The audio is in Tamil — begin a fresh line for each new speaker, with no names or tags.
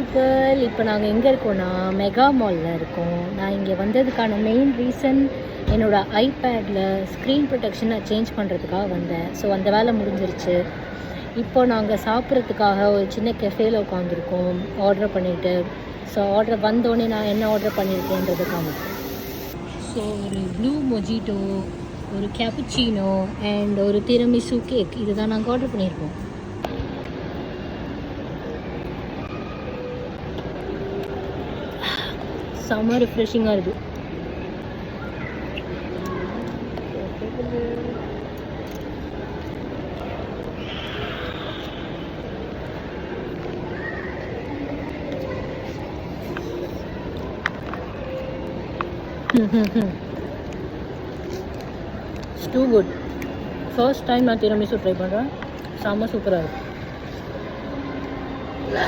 பீப்புள், இப்போ நாங்கள் எங்கே இருக்கோன்னா மெகா மாலில் இருக்கோம். நான் இங்கே வந்ததுக்கான மெயின் ரீசன் என்னோடய ஐபேடில் ஸ்க்ரீன் ப்ரொடெக்ஷனை சேஞ்ச் பண்ணுறதுக்காக வந்தேன். ஸோ அந்த வேலை முடிஞ்சிருச்சு. இப்போ நாங்கள் சாப்பிட்றதுக்காக ஒரு சின்ன கெஃபேல உட்காந்துருக்கோம் ஆர்டர் பண்ணிவிட்டு. ஸோ ஆர்டர் வந்தோடனே நான் என்ன ஆர்டர் பண்ணியிருக்கேன்றதை காமிப்பேன். ஸோ ஒரு ப்ளூ மொஜிட்டோ, ஒரு கேப்புச்சினோ அண்ட் ஒரு திரமிசு கேக், இதுதான் நாங்கள் ஆர்டர் பண்ணியிருக்கோம். செம்ம ரிஃப்ரெஷிங்காக இருக்குது. It's too good. First time நான் திரமிசு ட்ரை பண்ணுறேன். செம்ம சூப்பராக இருக்குது.